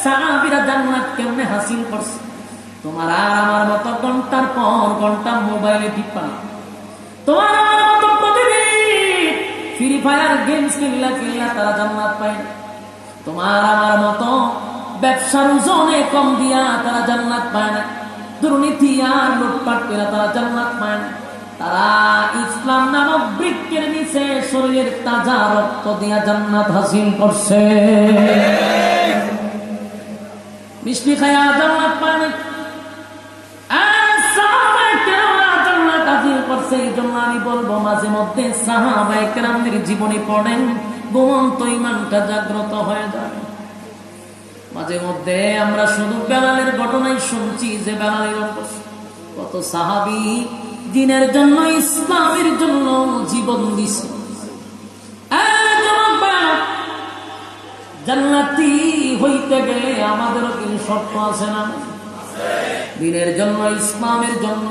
সাহাবীরা জান্নাত কেমনে হাসিল করছে। তোমার আর আমার মতো ঘন্টার পর ঘন্টা মোবাইলে টিপা, তোমার আমার মতো প্রতিদিন ফ্রি ফায়ার গেমস খেলা তারা জান্নাত পায় না। তোমার আমার মতো ব্যবসার ওজনে কম দিয়া তারা জান্নাত পায় না। দুর্নীতি আর লুটপাট করে তারা জান্নাত পায় না। তারা ইসলাম নামক বৃক্ষের নিচে শরীরের তাজা রক্ত দিয়া জান্নাত হাসিল করছে। মিষ্টি খায়া জান্নাত পায় না, জান্নাত হাসিল করছে। এই জন্য আমি বলবো মাঝে মধ্যে সাহাবায়ে কেরামদের জীবনী পড়েন, ঘুমন্ত ঈমানটা জাগ্রত হয়ে যায়। মাঝে মধ্যে আমরা শুধু বেলালের ঘটনাই শুনছি যে বেলালের কত সাহাবী দ্বীনের জন্য ইসলামের জন্য জীবন দিছে। জান্নাতি হইতে গেলে আমাদেরও কিন্তু শর্ত আছে না? দ্বীনের জন্য ইসলামের জন্য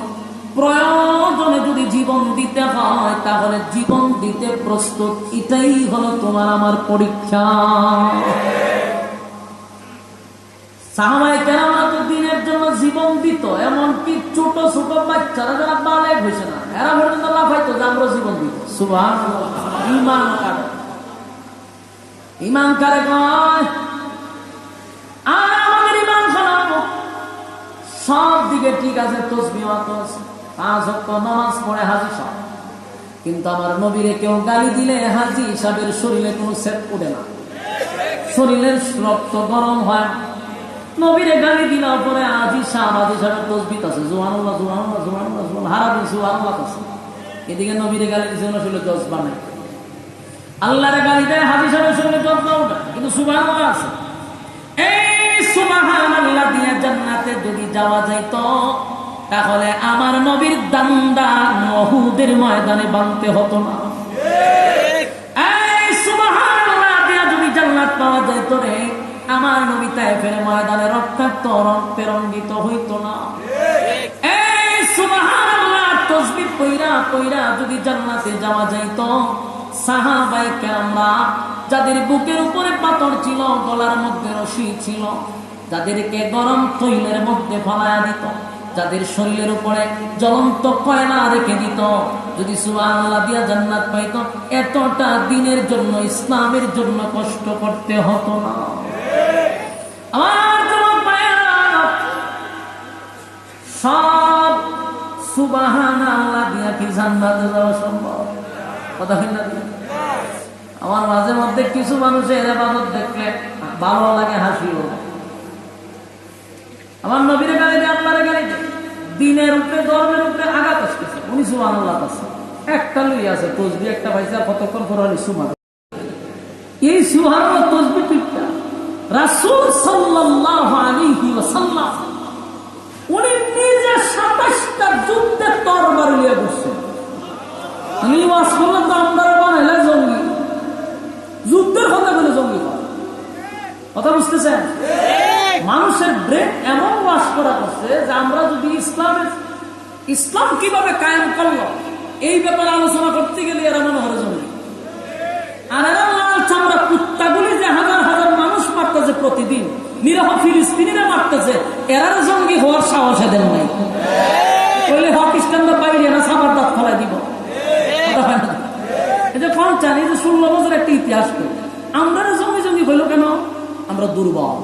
প্রয়োজনে যদি জীবন দিতে হয় তাহলে জীবন দিতে প্রস্তুত, এটাই হলো তোমার আমার পরীক্ষা। সাহাবায়ে কেরামরা তো দ্বীনের জন্য জীবন দিত, এমনকি ছোট ছোট বাচ্চারা যারা বালেগ হয়েছে না এরা পর্যন্ত লাফাইতো যে আমরা জীবন দিব। সুবহানাল্লাহ। ঈমান কারে কয়? আর আমাদের ঈমান শোনাবো সব দিকে ঠিক আছে, তাসবিহ আছে, 5 ওয়াক্ত নামাজ পড়ে হাজী সাহেব, কিন্তু আমার নবীরে কেউ গালি দিলে হাজী সাহেবের শরীরে কোনো সেট পড়ে না, শরীরের রক্ত গরম হয়। নবীরে গালি দিলার পরে হাজী সাহেবের তাসবিহ আছে, সুবহানাল্লাহ সুবহানাল্লাহ সুবহানাল্লাহ সুবহানাল্লাহ, হারাবি সুবহানাল্লাহ আছে। এদিকে নবীরে গালি দিছে না, শরীরে জজবা নাই। আল্লাহরে গালি দেয় হাজী সাহেবের শরীরে জজবা ওঠে, কিন্তু সুবহানাল্লাহ আছে। এই সুবহানাল্লাহ দিয়ে জান্নাতে যদি যাওয়া যাইত তাহলে আমার নবীর দান্দা উহুদের ময়দানে বাঁধতে হতো না। এই সুবহানাল্লাহ দিয়ে যদি জান্নাত পাওয়া যাইত রে, আমার নবী তায়েফের ময়দানে রক্তাক্ত রক্তে রঞ্জিত হইতো না। এই সুবহানাল্লাহ তাসবিহ পয়রা পয়রা যদি জান্নাতে যাওয়া যাইত, সাহাবায়ে কেরামরা যাদের বুকের উপরে পাথর ছিল, গলার মধ্যে রশি ছিল, যাদেরকে গরম তৈলের মধ্যে ফলায়া দিত, যাদের শরীরের উপরে জ্বলন্ত কয়লা রেখে দিত, যদি সুবহানাল্লাহ দিয়া জান্নাত পাইত, এতটা দিনের জন্য ইসলামের জন্য কষ্ট করতে হতো না। আমার যুবক ভাইয়েরা, সব সুবহানাল্লাহ দিয়া কি জান্নাতে যাওয়া সম্ভব? কথা হয় না? আমার মাঝে মধ্যে কিছু মানুষের ইবাদত দেখলে ভালো লাগে, হাসিও। আমার নবীর গালি দিয়ে আল্লাহর গালি দিয়ে দ্বীনের উপরে ধর্মের উপরে আঘাত আসতেছে, উনি সুবহানাল্লাহ আছে, একটা লই আছে তাসবিহ একটা পাইছে, কতক্ষণ পর হলি সুবহানাল্লাহ। এই সুবহানাল্লাহ তাসবিহ টিপটা রাসূল সাল্লাল্লাহু আলাইহি ওয়াসাল্লাম উনি নিজে 27টা যুদ্ধে তরবারি নিয়ে বসছেন। আমি ওয়াজ করলাম তো আমরা বানাইলে জঙ্গি, যুদ্ধের কথা বলে জঙ্গি কথা বুঝতেছেন? মানুষের ব্রেন এমন ওয়াশ করা করছে যে আমরা যদি ইসলাম কিভাবে কায়েম করলো এই ব্যাপারে আলোচনা করতে গেলে এরা মনে হয় জঙ্গি। আর এরা লাল চামড়া কুত্তাগুলি যে হাজার হাজার মানুষ মারতেছে প্রতিদিন, নিরহ ফিলিস্তিনিরা মারতেছে, এরা জঙ্গি হওয়ার সাহস এদের নাই। বলে পাকিস্তানরা বাইরে না সাবার দাঁত ফেলাই দিব। কোন জানি যে 16 বছর একটা ইতিহাস করে আমরা জঙ্গি জঙ্গি হইল কেন? আমরা দুর্বল।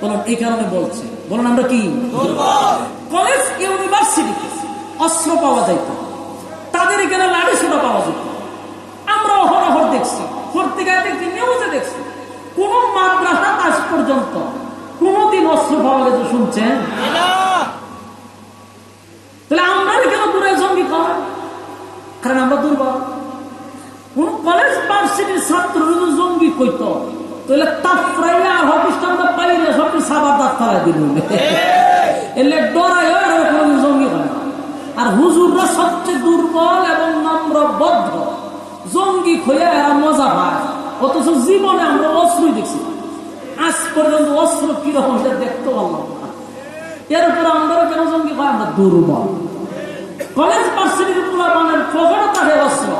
বলুন এই কারণে বলছে, বলুন আমরা কি কলেজ ইউনিভার্সিটিতে অস্ত্র পাওয়া যাইত, তাদের এখানে লাঠি সোটা পাওয়া যেত। আমরা অহরহ দেখছি, পত্রিকায় দেখছি, নিউজে দেখছি, কোন মাদ্রাসা আজ পর্যন্ত কোনদিন অস্ত্র পাওয়া গেছে শুনছেন? তাহলে আমরা এখানে দূরে জঙ্গি কর, কারণ আমরা দুর্বল। কোন কলেজ ভার্সিটির ছাত্র যদি জঙ্গি কইত তাহলে তাফরাইয়া আর হকিস্তানটা পাইলে সব সাবার দাঁত ফেলাই দিল, এলে ডরাই কোনো জঙ্গি হয় না। আর হুজুররা সবচেয়ে দুর্বল এবং নম্রবদ্ধ, জঙ্গি খইয়া এরা মজা পায়, অথচ জীবনে আমরা অস্ত্রই দেখছি, আজ পর্যন্ত অস্ত্র কিরকম দেখতে পারলাম না। এর উপরে আমরা কেন জঙ্গি হয়? আমরা দুর্বল। কলেজ ভার্সিটির পোলাপানের পকেটে থাকে অস্ত্র।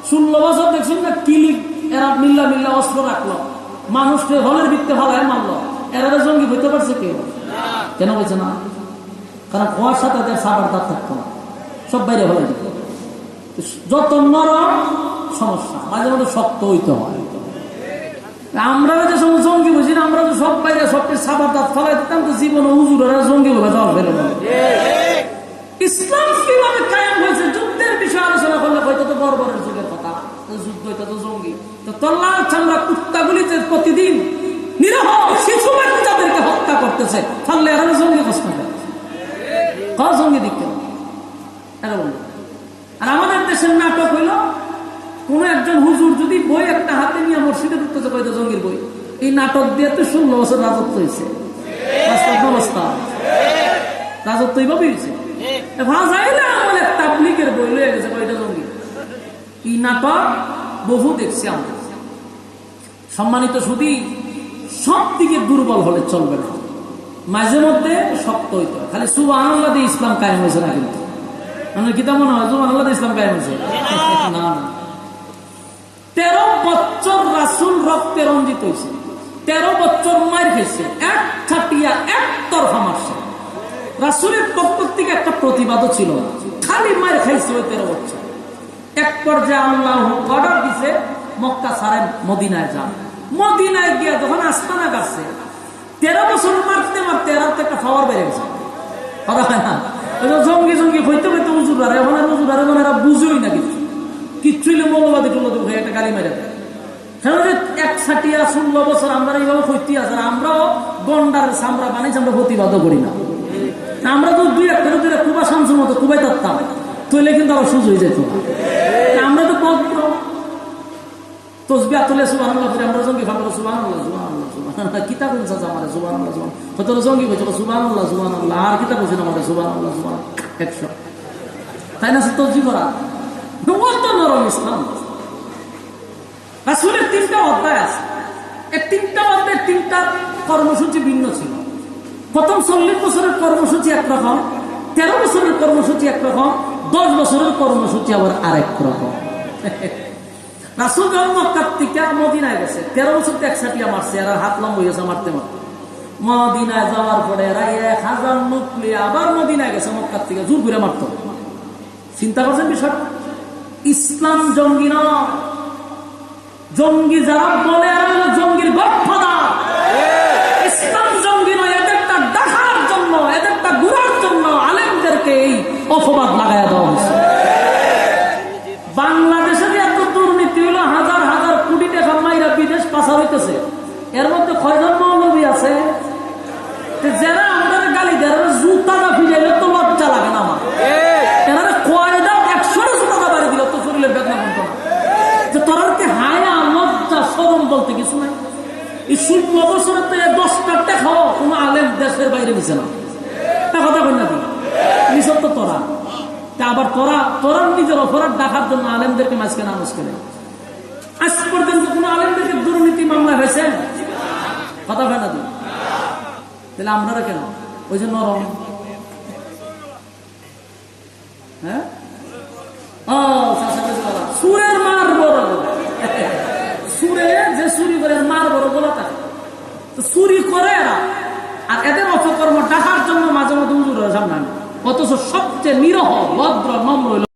16 বছর দেখছেন না কিলিক এরা মিল্লা মিল্লা অস্ত্র রাখলো, মানুষকে হলের ভিত্তে ভালায় মারলো, এরা জঙ্গি হইতে পারছে কেউ? কেন বলছে না? কারণ হওয়ার সাথে তাদের সাবার দাঁত থাকতো না, সব বাইরে হয়ে যেত। যত নরম সমস্যা, মাঝে মধ্যে শক্ত হইতে হয়। আমরা যে সময় জঙ্গি বুঝি না, আমরা তো সব বাইরে সবকে সাবার দাঁত ফেলাই দিতাম, তো জীবনে হুজুরেরা জঙ্গি হবে যাওয়া ফেলে না। ইসলাম কিভাবে কায়েম হয়েছে যুদ্ধের বিষয়ে আলোচনা করলে হয়তো তো বর্বরের যুগের কথা, যুদ্ধ হইতো তো জঙ্গি, তো তল্লার চামড়া কুত্তাগুলিতে প্রতিদিন নিরহ শিশু বাচ্চাদেরকে হত্যা করতেছে, ফলে এরা জঙ্গি কষ্ট করে জঙ্গি দিক এরা বলল। আর আমাদের দেশের নাটক হইল, কোন একজন হুজুর যদি বই একটা হাতে নিয়ে মসজিদে ঢুকতেছে কয়তো জঙ্গির বই, এই নাটক দিয়ে তো 16 বছর রাজত্ব হয়েছে, অবস্থা রাজত্ব এইভাবে হয়েছে। তাবলিগের বই লয়ে গেছে কয়টা জঙ্গি, এই নাটক বহু দেখছি আমরা। সম্মানিত শুধু সব দিকে দুর্বল হলে চলবে না, মাঝে মধ্যে শক্ত হইতে হয়। খালি সুবহানাল্লাহ দিয়ে ইসলাম কায়েম হয়েছে না, কিন্তু আমার কিতাব মনে হয় সুবহানাল্লাহ দিয়ে ইসলাম কায়েম হয়েছে না। 13 বছর রাসূল রক্তে রঞ্জিত হয়েছে, 13 বছর মার খেয়েছে, এক ছাটিয়া একতরফা মারছে। রাসূলের পক্ষ থেকে একটা প্রতিবাদও ছিল না, খালি মার খাইছে ওই 13 বছর। এক পর্যায়ে আল্লাহ অর্ডার দিছে মক্কা ছাড়েন, মদিনায় যান। মদিনায় গিয়া যখন আস্তানা গাছে 13 বছর মারতে মারতে এরা তো একটা পাওয়ার বেড়ে গেছে, কথা হয় না? জঙ্গি জঙ্গি হইতে হইতে হুজুরারে, এখন আর হুজুরারে মানে এরা বুঝেই না কিছু, কিচ্ছু মৌলবাদী টুল্লবাদী হয়ে একটা গালি মেরে দেয়। এক ছাটিয়া 16 বছর আমরা এইভাবে হইতে আছে, আমরাও গন্ডার সামরা বানাইছি, আমরা প্রতিবাদও করি না। আমরা তো দুই একটা কুবা শামসুর মতো কুবাই থাকতাম, তৈলে কিন্তু আবার সুযোগ হয়ে যেত। আমরা তো পবিত্র তসবিহ তুলে সুবহানাল্লাহ করে আমরা জঙ্গি ভাবলো সুবহানাল্লাহ সুবহানাল্লাহ সুবহানাল্লাহ, কিতাব ইনসাস আমাদের সুবহানাল্লাহ সুবহানাল্লাহ, কত জঙ্গি বলছে সুবহানাল্লাহ সুবহানাল্লাহ, আর কিতাব বলছে আমাদের সুবহানাল্লাহ সুবহানাল্লাহ 100, তাই না? তসবিহ করা কত নরম ইসলাম। রাসূলের 3টা অধ্যায় আছে, এই 3টা অধ্যায় 3টা কর্মসূচি ভিন্ন ছিল। প্রথম 40 বছরের কর্মসূচি একরকম, 13 বছরের কর্মসূচি একরকম, 10 বছরের কর্মসূচি আবার আরেক রকম। রাসূল যখন মক্কা থেকে মদিনায় গেছে, 13 বছর তো একসাথে মারছে, আর হাত লম্ব হয়ে গেছে মারতে মারতে। মদিনায় যাওয়ার পরে 1000 লোক নিয়ে আবার মদিনায় গেছে, মক্কা থেকে জোর করে মারত। চিন্তা করছেন বিষয়? ইসলাম জঙ্গি নয়, জঙ্গি যারা বলে এরা জঙ্গির গডফাদার। ইসলাম জঙ্গি নয়, এদেরটা দেখার জন্য, এদেরটা ঘুরার জন্য আলেমদেরকে এই অপবাদ লাগাইয়া দেওয়া হয়েছে। বাংলাদেশে যে এত দুর্নীতি হলো, হাজার হাজার কোটি টাকা মাইরা বিদেশ পাচার হইতেছে, এর মধ্যে কয়জন মৌলবী আছে যারা আমাদের গালি দেয়? জুতা না ফিরাইলে তো লজ্জা লাগে না আমার, এরা কয়দা 100 জুতা বাড়ি দিল তো শরীরের বেদনা বলতো না, যে তোরাকে হায়া লজ্জা শরম বলতে কিছু নাই। এই 16 বছরের থেকে 10টা টাকাও কোনো আলেম দেশের বাইরে নিছে না, কথা বল না নিছ তো তোরা। আবার তোরা নিজের অপরাধ দেখার জন্য আলেমদেরকে মাঝখানে আলোচ করে। আজ পর্যন্ত কোন আলেমদেরকে দুর্নীতি মামলা হয়েছে? কথা হয় না তুই, তাহলে আপনারা কেন ওই যে নরম? হ্যাঁ, সুরের মার বড়, সুরে যে চুরি করে মার বড় বলা থাকে, চুরি করে এরা, আর এদের অপকর্ম ডাকার জন্য মাঝে মধ্যে উজুরের সামনে, অথচ সবচেয়ে নিরহ ভদ্র নম্র